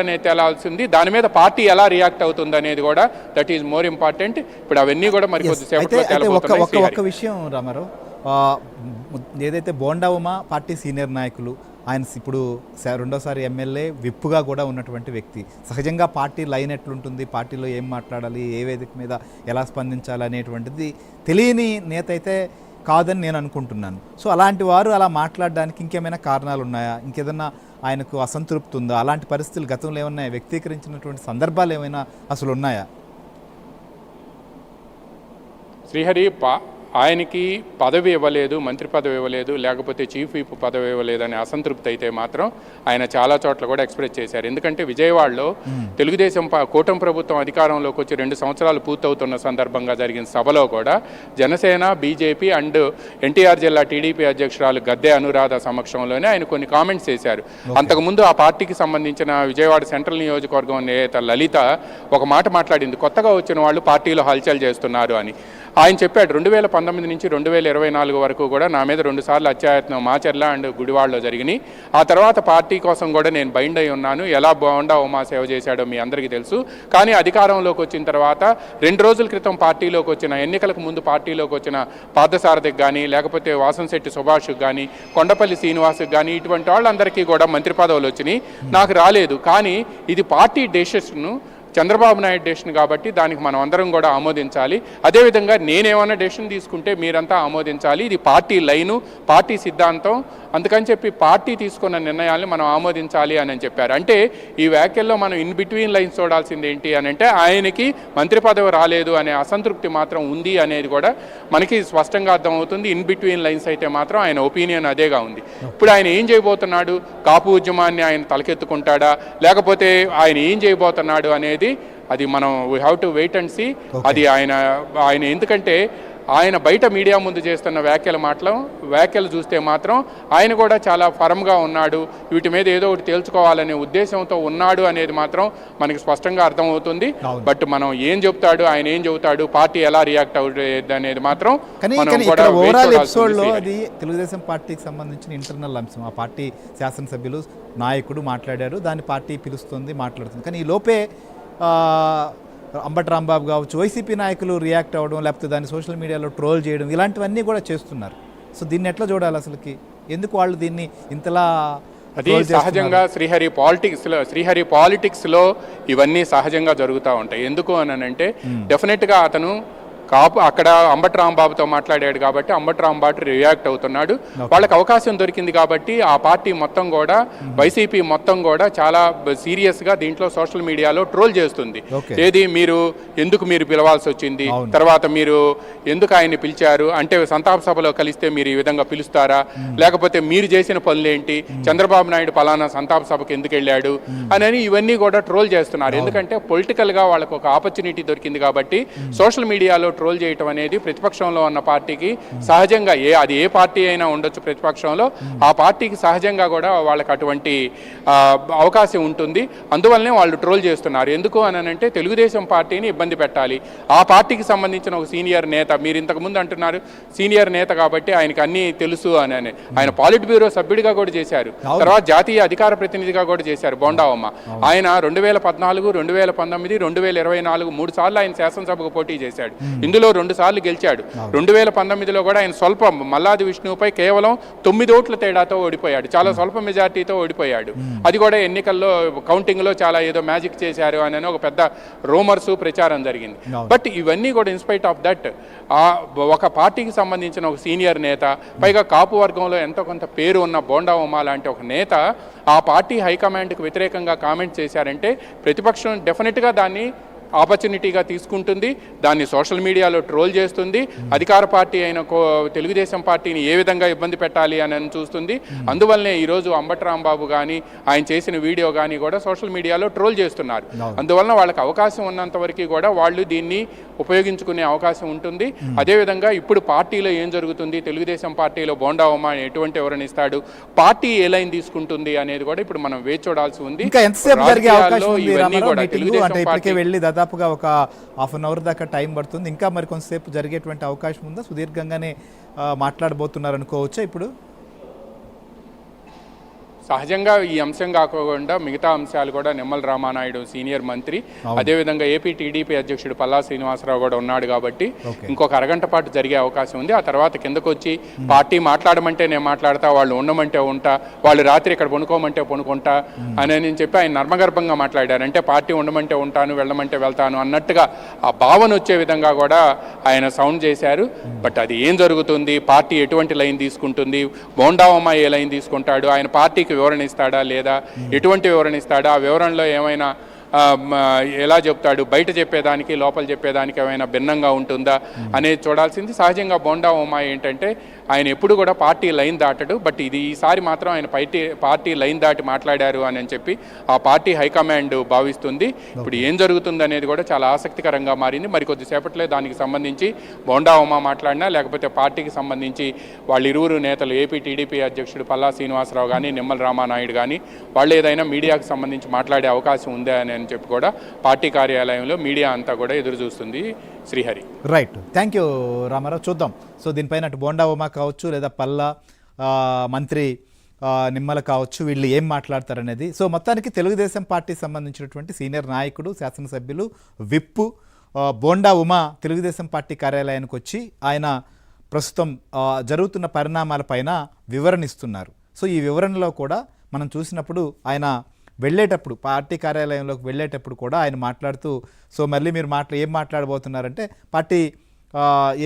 అనేది తేలాల్సింది. దాని మీద పార్టీ ఎలా రియాక్ట్ అవుతుంది అనేది కూడా దట్ ఈజ్ మోర్ ఇంపార్టెంట్. ఇప్పుడు అవన్నీ కూడా మరి కొద్దిసేపట్లో తేలబోతున్నాయి. ఒక్క విషయం రామారావు, ఏదైతే బోండా ఉమా పార్టీ సీనియర్ నాయకులు, ఆయన ఇప్పుడు రెండోసారి ఎమ్మెల్యే విప్పుగా కూడా ఉన్నటువంటి వ్యక్తి, సహజంగా పార్టీ లైన్ ఎట్లుంటుంది, పార్టీలో ఏం మాట్లాడాలి, ఏ వేదిక మీద ఎలా స్పందించాలి అనేటువంటిది తెలియని నేత అయితే కాదని నేను అనుకుంటున్నాను. సో అలాంటి వారు అలా మాట్లాడడానికి ఇంకేమైనా కారణాలు ఉన్నాయా, ఇంకేదన్నా ఆయనకు అసంతృప్తి ఉందా, అలాంటి పరిస్థితులు గతంలో ఏమన్నా వ్యక్తీకరించినటువంటి సందర్భాలు ఏమైనా అసలు ఉన్నాయా? శ్రీహరి ఆయనకి పదవి ఇవ్వలేదు, మంత్రి పదవి ఇవ్వలేదు, లేకపోతే చీఫ్ విప్ పదవి ఇవ్వలేదు అనే అసంతృప్తి అయితే మాత్రం ఆయన చాలా చోట్ల కూడా ఎక్స్ప్రెస్ చేశారు. ఎందుకంటే విజయవాడలో తెలుగుదేశం కూటమి ప్రభుత్వం అధికారంలోకి వచ్చి 2 సంవత్సరాలు పూర్తవుతున్న సందర్భంగా జరిగిన సభలో కూడా జనసేన, బీజేపీ అండ్ ఎన్టీఆర్ జిల్లా టీడీపీ అధ్యక్షురాలు గద్దె అనురాధ సమక్షంలోనే ఆయన కొన్ని కామెంట్స్ చేశారు. అంతకుముందు ఆ పార్టీకి సంబంధించిన విజయవాడ సెంట్రల్ నియోజకవర్గం నేత లలిత ఒక మాట మాట్లాడింది, కొత్తగా వచ్చిన వాళ్ళు పార్టీలో హల్చల్ చేస్తున్నారు అని. ఆయన చెప్పాడు 2019 నుంచి 2024 వరకు కూడా నా మీద 2 సార్లు అత్యాయత్నం మాచర్ల అండ్ గుడివాడలో జరిగినాయి. ఆ తర్వాత పార్టీ కోసం కూడా నేను బైండ్ అయి ఉన్నాను. ఎలా బోండా ఉమా సేవ చేశాడో మీ అందరికీ తెలుసు. కానీ అధికారంలోకి వచ్చిన తర్వాత 2 రోజుల క్రితం పార్టీలోకి వచ్చిన, ఎన్నికలకు ముందు పార్టీలోకి వచ్చిన పార్థసారథికి కానీ, లేకపోతే వాసంశెట్టి సుభాష్కి కానీ, కొండపల్లి శ్రీనివాస్కి కానీ, ఇటువంటి వాళ్ళందరికీ కూడా మంత్రి పదవులు వచ్చినాయి, నాకు రాలేదు. కానీ ఇది party decision, Chandrababu Naidu decision కాబట్టి దానికి మనం అందరం కూడా ఆమోదించాలి. అదేవిధంగా నేనేమన్నా డెసిషన్ తీసుకుంటే మీరంతా ఆమోదించాలి. ఇది పార్టీ లైను, పార్టీ సిద్ధాంతం, అందుకని చెప్పి పార్టీ తీసుకున్న నిర్ణయాల్ని మనం ఆమోదించాలి అని చెప్పారు. అంటే ఈ వ్యాఖ్యల్లో మనం ఇన్ బిట్వీన్ లైన్స్ చూడాల్సింది ఏంటి అని అంటే, ఆయనకి మంత్రి పదవి రాలేదు అనే అసంతృప్తి మాత్రం ఉంది అనేది కూడా మనకి స్పష్టంగా అర్థమవుతుంది. ఇన్ బిట్వీన్ లైన్స్ అయితే మాత్రం ఆయన ఒపీనియన్ అదేగా ఉంది. ఇప్పుడు ఆయన ఏం చేయబోతున్నాడు, కాపు ఉద్యమాన్ని ఆయన తలకెత్తుకుంటాడా, లేకపోతే ఆయన ఏం చేయబోతున్నాడు అనేది అది మనం we have to wait and see. అది ఆయన ఎందుకంటే ఆయన బయట మీడియా ముందు చేస్తున్న వ్యాఖ్యలు చూస్తే మాత్రం ఆయన కూడా చాలా ఫర్మ్గా ఉన్నాడు, వీటి మీద ఏదో ఒకటి తేల్చుకోవాలనే ఉద్దేశంతో ఉన్నాడు అనేది మాత్రం మనకి స్పష్టంగా అర్థమవుతుంది. బట్ మనం ఏం చెప్తాడు, ఆయన ఏం చెబుతాడు, పార్టీ ఎలా రియాక్ట్ అవుతుంది అనేది మాత్రం అది తెలుగుదేశం పార్టీకి సంబంధించిన ఇంటర్నల్ అంశం. ఆ పార్టీ శాసనసభ్యులు, నాయకుడు మాట్లాడారు, దాన్ని పార్టీ పిలుస్తుంది, మాట్లాడుతుంది. కానీ ఈ లోపే అంబటి రాంబాబు కావచ్చు, వైసీపీ నాయకులు రియాక్ట్ అవ్వడం, లేకపోతే దాన్ని సోషల్ మీడియాలో ట్రోల్ చేయడం, ఇలాంటివన్నీ కూడా చేస్తున్నారు. సో దీన్ని ఎట్లా చూడాలి అసలుకి, ఎందుకు వాళ్ళు దీన్ని ఇంతలా? అది సహజంగా శ్రీహరి పాలిటిక్స్లో ఇవన్నీ సహజంగా జరుగుతూ ఉంటాయి. ఎందుకు అని అంటే డెఫినెట్గా అతను అక్కడ అంబటి రాంబాబుతో మాట్లాడాడు కాబట్టి అంబటి రాంబాబు రియాక్ట్ అవుతున్నాడు. వాళ్ళకి అవకాశం దొరికింది కాబట్టి ఆ పార్టీ మొత్తం కూడా, వైసీపీ మొత్తం కూడా చాలా సీరియస్గా దీంట్లో సోషల్ మీడియాలో ట్రోల్ చేస్తుంది. ఏది ఎందుకు మీరు పిలవాల్సి వచ్చింది, తర్వాత మీరు ఎందుకు ఆయన్ని పిలిచారు అంటే, సంతాప సభలో కలిస్తే మీరు ఈ విధంగా పిలుస్తారా, లేకపోతే మీరు చేసిన పనులేంటి, చంద్రబాబు నాయుడు పలానా సంతాప సభకు ఎందుకు వెళ్ళాడు అని ఇవన్నీ కూడా ట్రోల్ చేస్తున్నారు. ఎందుకంటే పొలిటికల్గా వాళ్ళకు ఒక ఆపర్చునిటీ దొరికింది కాబట్టి సోషల్ మీడియాలో ట్రోల్ చేయటం అనేది ప్రతిపక్షంలో ఉన్న పార్టీకి సహజంగా, అది ఏ పార్టీ అయినా ఉండొచ్చు ప్రతిపక్షంలో, ఆ పార్టీకి సహజంగా కూడా వాళ్ళకి అటువంటి అవకాశం ఉంటుంది. అందువల్లనే వాళ్ళు ట్రోల్ చేస్తున్నారు. ఎందుకు అని అంటే తెలుగుదేశం పార్టీని ఇబ్బంది పెట్టాలి. ఆ పార్టీకి సంబంధించిన ఒక సీనియర్ నేత, మీరు ఇంతకుముందు అంటున్నారు సీనియర్ నేత కాబట్టి ఆయనకి అన్నీ తెలుసు అని, ఆయన పాలిట్ బ్యూరో సభ్యుడిగా కూడా చేశారు, తర్వాత జాతీయ అధికార ప్రతినిధిగా కూడా చేశారు బోండా ఉమా. ఆయన 2014, 2019, 2024 3 సార్లు ఆయన శాసనసభకు పోటీ చేశాడు. ఇందులో 2 సార్లు గెలిచాడు. 2019లో కూడా ఆయన స్వల్ప మల్లాది విష్ణువుపై కేవలం 9 ఓట్ల తేడాతో ఓడిపోయాడు, చాలా స్వల్ప మెజార్టీతో ఓడిపోయాడు. అది కూడా ఎన్నికల్లో కౌంటింగ్లో చాలా ఏదో మ్యాజిక్ చేశారు అని ఒక పెద్ద రూమర్స్ ప్రచారం జరిగింది. బట్ ఇవన్నీ కూడా ఇన్స్పైట్ ఆఫ్ దట్ ఒక పార్టీకి సంబంధించిన ఒక సీనియర్ నేత, పైగా కాపు వర్గంలో ఎంతో కొంత పేరు ఉన్న బోండా ఉమా లాంటి ఒక నేత ఆ పార్టీ హైకమాండ్కి వ్యతిరేకంగా కామెంట్ చేశారంటే ప్రతిపక్షం డెఫినెట్గా దాన్ని ఆపర్చునిటీగా తీసుకుంటుంది, దాన్ని సోషల్ మీడియాలో ట్రోల్ చేస్తుంది, అధికార పార్టీ అయిన తెలుగుదేశం పార్టీని ఏ విధంగా ఇబ్బంది పెట్టాలి అని చూస్తుంది. అందువల్లనే ఈరోజు అంబటి రాంబాబు కానీ ఆయన చేసిన వీడియో కానీ కూడా సోషల్ మీడియాలో ట్రోల్ చేస్తున్నారు. అందువలన వాళ్ళకి అవకాశం ఉన్నంత వరకు కూడా వాళ్ళు దీన్ని ఉపయోగించుకునే అవకాశం ఉంటుంది. అదేవిధంగా ఇప్పుడు పార్టీలో ఏం జరుగుతుంది, తెలుగుదేశం పార్టీలో బోండా ఉమా ఎటువంటి ఎవరిని ఇస్తాడు, పార్టీ ఏ లైన్ తీసుకుంటుంది అనేది కూడా ఇప్పుడు మనం వేచి చూడాల్సి ఉంది. దాదాపుగా ఒక హాఫ్ అన్ అవర్ దాకా టైం పడుతుంది, ఇంకా మరి కొంతసేపు జరిగేటువంటి అవకాశం ఉందా? సుదీర్ఘంగానే మాట్లాడబోతున్నారు అనుకోవచ్చా ఇప్పుడు? సహజంగా ఈ అంశం కాకుండా మిగతా అంశాలు కూడా నిమ్మల రామానాయుడు సీనియర్ మంత్రి, అదేవిధంగా ఏపీ టీడీపీ అధ్యక్షుడు పల్లా శ్రీనివాసరావు కూడా ఉన్నాడు కాబట్టి ఇంకొక అరగంట పాటు జరిగే అవకాశం ఉంది. ఆ తర్వాత కిందకు వచ్చి పార్టీ మాట్లాడమంటే నేను మాట్లాడతా, వాళ్ళు ఉండమంటే ఉంటా, వాళ్ళు రాత్రి ఇక్కడ పనుకోమంటే పనుకుంటా అని చెప్పి ఆయన నర్మగర్భంగా మాట్లాడారు. అంటే పార్టీ ఉండమంటే ఉంటాను, వెళ్ళమంటే వెళ్తాను అన్నట్టుగా ఆ భావన వచ్చే విధంగా కూడా ఆయన సౌండ్ చేశారు. బట్ అది ఏం జరుగుతుంది, పార్టీ ఎటువంటి లైన్ తీసుకుంటుంది, బోండావమ్మ ఏ లైన్ తీసుకుంటాడు, ఆయన పార్టీకి వివరణ ఇస్తాడా లేదా, ఎటువంటి వివరణ ఇస్తాడా, ఆ వివరణలో ఏమైనా ఎలా చెప్తాడు, బయట చెప్పేదానికి లోపల చెప్పేదానికి ఏమైనా భిన్నంగా ఉంటుందా అనేది చూడాల్సింది. సహజంగా బోండా ఉమా ఏంటంటే ఆయన ఎప్పుడు కూడా పార్టీ లైన్ దాటడు. బట్ ఇది ఈసారి మాత్రం ఆయన పార్టీ లైన్ దాటి మాట్లాడారు అని చెప్పి ఆ పార్టీ హైకమాండ్ భావిస్తుంది. ఇప్పుడు ఏం జరుగుతుంది అనేది కూడా చాలా ఆసక్తికరంగా మారింది. మరి కొద్దిసేపట్లో దానికి సంబంధించి బోండా ఉమా మాట్లాడినా లేకపోతే పార్టీకి సంబంధించి వాళ్ళిరువురు నేతలు ఏపీ టీడీపీ అధ్యక్షుడు పల్లా శ్రీనివాసరావు కానీ నిమ్మల రామానాయుడు కానీ వాళ్ళు ఏదైనా మీడియాకు సంబంధించి మాట్లాడే అవకాశం ఉందా అని చెప్పి కూడా పార్టీ కార్యాలయంలో మీడియా అంతా కూడా ఎదురు చూస్తుంది. Srihari. Right, thank you Ramarao. చూద్దాం. సో దీనిపైన అటు బోండా ఉమా కావచ్చు లేదా పల్లా మంత్రి నిమ్మల కావచ్చు, వీళ్ళు ఏం మాట్లాడతారనేది. సో మొత్తానికి తెలుగుదేశం పార్టీకి సంబంధించినటువంటి సీనియర్ నాయకుడు, శాసనసభ్యులు, విప్పు బోండా ఉమా తెలుగుదేశం పార్టీ కార్యాలయానికి వచ్చి ఆయన ప్రస్తుతం జరుగుతున్న పరిణామాలపైన వివరణ ఇస్తున్నారు. సో ఈ వివరణలో కూడా మనం చూసినప్పుడు ఆయన వెళ్ళేటప్పుడు, పార్టీ కార్యాలయంలోకి వెళ్ళేటప్పుడు కూడా ఆయన మాట్లాడుతూ, సో మళ్ళీ మీరు ఏం మాట్లాడబోతున్నారంటే, పార్టీ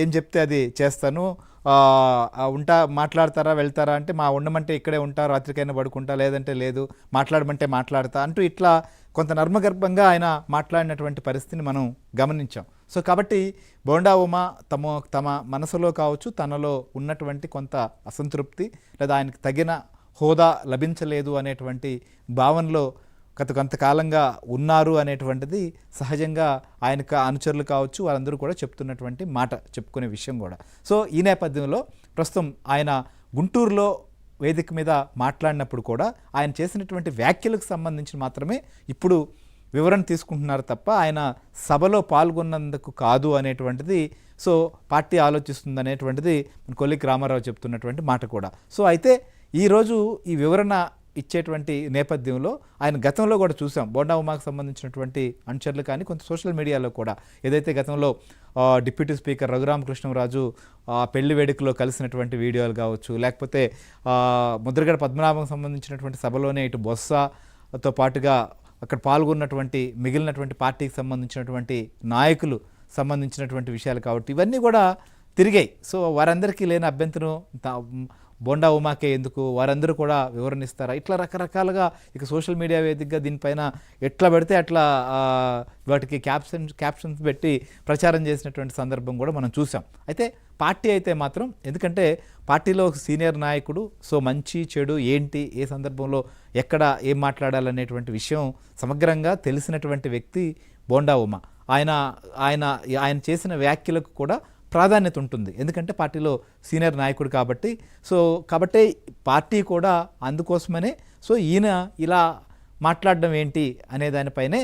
ఏం చెప్తే అది చేస్తాను, మాట్లాడతారా వెళ్తారా అంటే, మా ఉండమంటే ఇక్కడే ఉంటా, రాత్రికైనా పడుకుంటా, లేదంటే లేదు, మాట్లాడమంటే మాట్లాడతా అంటూ ఇట్లా కొంత నర్మగర్భంగా ఆయన మాట్లాడినటువంటి పరిస్థితిని మనం గమనించాం. సో కాబట్టి బోండా ఉమా తమ మనసులో కావచ్చు, తనలో ఉన్నటువంటి కొంత అసంతృప్తి లేదా ఆయనకు తగిన హోదా లభించలేదు అనేటువంటి భావనలో కొంతకాలంగా ఉన్నారు అనేటువంటిది సహజంగా ఆయనకు అనుచరులు కావచ్చు, వారందరూ కూడా చెప్పుకునే విషయం కూడా. సో ఈ నేపథ్యంలో ప్రస్తుతం ఆయన గుంటూరులో వేదిక మీద మాట్లాడినప్పుడు కూడా ఆయన చేసినటువంటి వ్యాఖ్యలకు సంబంధించి మాత్రమే ఇప్పుడు వివరణ తీసుకుంటున్నారు తప్ప ఆయన సభలో పాల్గొన్నందుకు కాదు అనేటువంటిది సో పార్టీ ఆలోచిస్తుంది అనేటువంటిది మన కొల్లికి రామారావు చెప్తున్నటువంటి మాట కూడా. సో అయితే ఈరోజు ఈ వివరణ ఇచ్చేటువంటి నేపథ్యంలో ఆయన గతంలో కూడా చూసాం, బోండా ఉమాకు సంబంధించినటువంటి అనుచరులు కానీ కొంత సోషల్ మీడియాలో కూడా ఏదైతే గతంలో డిప్యూటీ స్పీకర్ రఘురామకృష్ణరాజు పెళ్లి వేడుకలో కలిసినటువంటి వీడియోలు కావచ్చు, లేకపోతే ముద్రగడ పద్మనాభం సంబంధించినటువంటి సభలోనే ఇటు బొత్సతో పాటుగా అక్కడ పాల్గొన్నటువంటి మిగిలినటువంటి పార్టీకి సంబంధించినటువంటి నాయకులు సంబంధించినటువంటి విషయాలు కాబట్టి ఇవన్నీ కూడా తిరిగాయి. సో వారందరికీ లేని అభ్యంతరం బోండా ఉమాకే ఎందుకు, వారందరూ కూడా వివరణిస్తారా, ఇట్లా రకరకాలుగా ఇక సోషల్ మీడియా వేదికగా దీనిపైన ఎట్లా పెడితే అట్లా వాటికి క్యాప్షన్స్ పెట్టి ప్రచారం చేసినటువంటి సందర్భం కూడా మనం చూసాం. అయితే పార్టీ అయితే మాత్రం, ఎందుకంటే పార్టీలో సీనియర్ నాయకుడు, సో మంచి చెడు ఏంటి, ఏ సందర్భంలో ఎక్కడ ఏం మాట్లాడాలనేటువంటి విషయం సమగ్రంగా తెలిసినటువంటి వ్యక్తి బోండా ఉమా. ఆయన చేసిన వ్యాఖ్యలకు కూడా ప్రాధాన్యత ఉంటుంది, ఎందుకంటే పార్టీలో సీనియర్ నాయకుడు కాబట్టి. సో కాబట్టి పార్టీ కూడా అందుకోసమనే సో ఈయన ఇలా మాట్లాడడం ఏంటి అనే దానిపైనే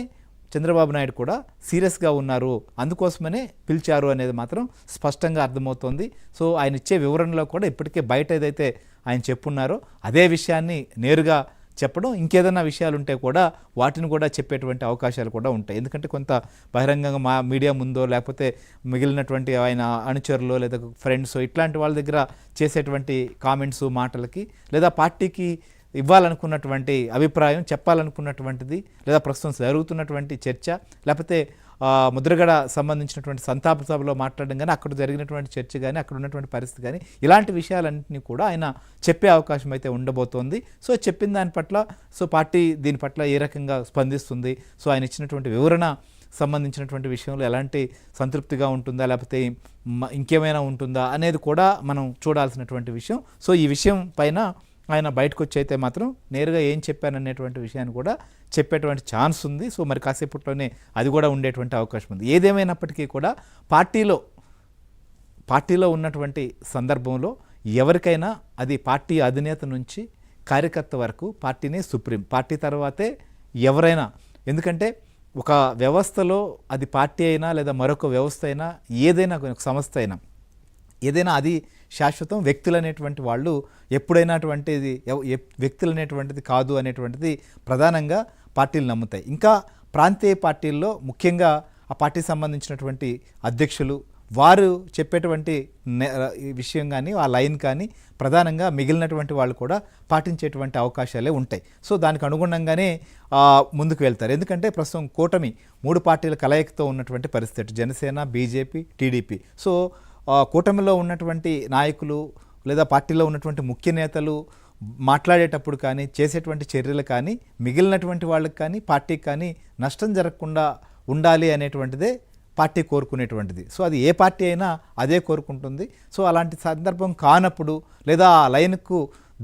చంద్రబాబు నాయుడు కూడా సీరియస్గా ఉన్నారు, అందుకోసమనే పిలిచారు అనేది మాత్రం స్పష్టంగా అర్థమవుతోంది. సో ఆయన ఇచ్చే వివరణలో కూడా ఇప్పటికే బయట ఏదైతే ఆయన చెప్పున్నారో అదే విషయాన్ని నేరుగా చెప్పడం, ఇంకేదైనా విషయాలు ఉంటే కూడా వాటిని కూడా చెప్పేటువంటి అవకాశాలు కూడా ఉంటాయి. ఎందుకంటే కొంత బహిరంగంగా మీడియా ముందో లేకపోతే మిగిలినటువంటి ఆయన అనుచరులు లేదా ఫ్రెండ్స్ ఇట్లాంటి వాళ్ళ దగ్గర చేసేటువంటి కామెంట్స్ మాటలకి లేదా పార్టీకి ఇవ్వాలనుకున్నటువంటి అభిప్రాయం చెప్పాలనుకున్నటువంటిది లేదా ప్రస్తుతం జరుగుతున్నటువంటి చర్చ లేకపోతే ముద్రగడ సంబంధించినటువంటి సంతాప సభలో మాట్లాడడం కానీ అక్కడ జరిగినటువంటి చర్చ కానీ అక్కడ ఉన్నటువంటి పరిస్థితి కానీ ఇలాంటి విషయాలన్నింటినీ కూడా ఆయన చెప్పే అవకాశం అయితే ఉండబోతోంది. సో చెప్పిన దాని పట్ల సో పార్టీ దీని పట్ల ఏ రకంగా స్పందిస్తుంది, సో ఆయన ఇచ్చినటువంటి వివరణ సంబంధించినటువంటి విషయంలో ఎలాంటి సంతృప్తిగా ఉంటుందా లేకపోతే ఇంకేమైనా ఉంటుందా అనేది కూడా మనం చూడాల్సినటువంటి విషయం. సో ఈ విషయం పైన ఆయన బయటకు వచ్చి అయితే మాత్రం నేరుగా ఏం చెప్పాననేటువంటి విషయాన్ని కూడా చెప్పేటువంటి ఛాన్స్ ఉంది. సో మరి కాసేపట్లోనే అది కూడా ఉండేటువంటి అవకాశం ఉంది. ఏదేమైనప్పటికీ కూడా పార్టీలో ఉన్నటువంటి సందర్భంలో ఎవరికైనా అది పార్టీ అధినేత నుంచి కార్యకర్త వరకు పార్టీనే సుప్రీం, పార్టీ తర్వాతే ఎవరైనా. ఎందుకంటే ఒక వ్యవస్థలో అది పార్టీ అయినా లేదా మరొక వ్యవస్థ అయినా ఏదైనా ఒక సంస్థ అయినా ఏదైనా అది శాశ్వతం, వ్యక్తులు అనేటువంటి వాళ్ళు ఎప్పుడైనాటువంటిది వ్యక్తులు అనేటువంటిది కాదు అనేటువంటిది ప్రధానంగా పార్టీలు నమ్ముతాయి. ఇంకా ప్రాంతీయ పార్టీల్లో ముఖ్యంగా ఆ పార్టీకి సంబంధించినటువంటి అధ్యక్షులు వారు చెప్పేటువంటి ఈ విషయం కానీ ఆ లైన్ కానీ ప్రధానంగా మిగిలినటువంటి వాళ్ళు కూడా పాటించేటువంటి అవకాశాలే ఉంటాయి. సో దానికి అనుగుణంగానే ముందుకు వెళ్తారు. ఎందుకంటే ప్రస్తుతం కూటమి 3 పార్టీల కలయికతో ఉన్నటువంటి పరిస్థితి, జనసేన, బీజేపీ, టీడీపీ. సో కూటమిలో ఉన్నటువంటి నాయకులు లేదా పార్టీలో ఉన్నటువంటి ముఖ్య నేతలు మాట్లాడేటప్పుడు కానీ చేసేటువంటి చర్యలు కానీ మిగిలినటువంటి వాళ్ళకి కానీ పార్టీకి కానీ నష్టం జరగకుండా ఉండాలి అనేటువంటిదే పార్టీ కోరుకునేటువంటిది. సో అది ఏ పార్టీ అయినా అదే కోరుకుంటుంది. సో అలాంటి సందర్భం కానప్పుడు లేదా ఆ లైన్కు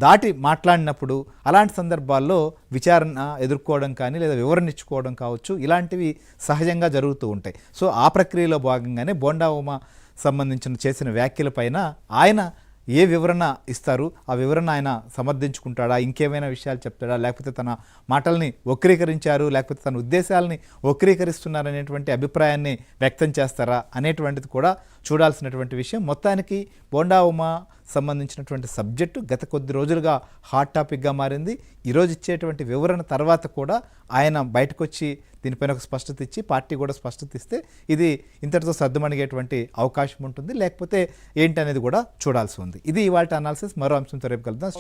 దాటి మాట్లాడినప్పుడు అలాంటి సందర్భాల్లో విచారణ ఎదుర్కోవడం కానీ లేదా వివరణ ఇచ్చుకోవడం కావచ్చు, ఇలాంటివి సహజంగా జరుగుతూ ఉంటాయి. సో ఆ ప్రక్రియలో భాగంగానే బోండా ఉమ సంబంధించిన చేసిన వ్యాఖ్యలపైన ఆయన ఏ వివరణ ఇస్తారు, ఆ వివరణ ఆయన సమర్థించుకుంటాడా, ఇంకేమైనా విషయాలు చెప్తాడా, లేకపోతే తన మాటల్ని వక్రీకరించారు లేకపోతే తన ఉద్దేశాలని వక్రీకరిస్తున్నారనేటువంటి అభిప్రాయాన్ని వ్యక్తం చేస్తారా అనేటువంటిది కూడా చూడాల్సినటువంటి విషయం. మొత్తానికి బోండా ఉమ సంబంధించినటువంటి సబ్జెక్టు గత కొద్ది రోజులుగా హాట్ టాపిక్గా మారింది. ఈరోజు ఇచ్చేటువంటి వివరణ తర్వాత కూడా ఆయన బయటకు వచ్చి దీనిపైన ఒక స్పష్టత ఇచ్చి పార్టీ కూడా స్పష్టత ఇస్తే ఇది ఇంతటితో సర్దుమణిగేటువంటి అవకాశం ఉంటుంది, లేకపోతే ఏంటి అనేది కూడా చూడాల్సి ఉంది. ఇది ఇవాళ అనాలిసిస్. మరో అంశంతో రేపు కలుద్దాం.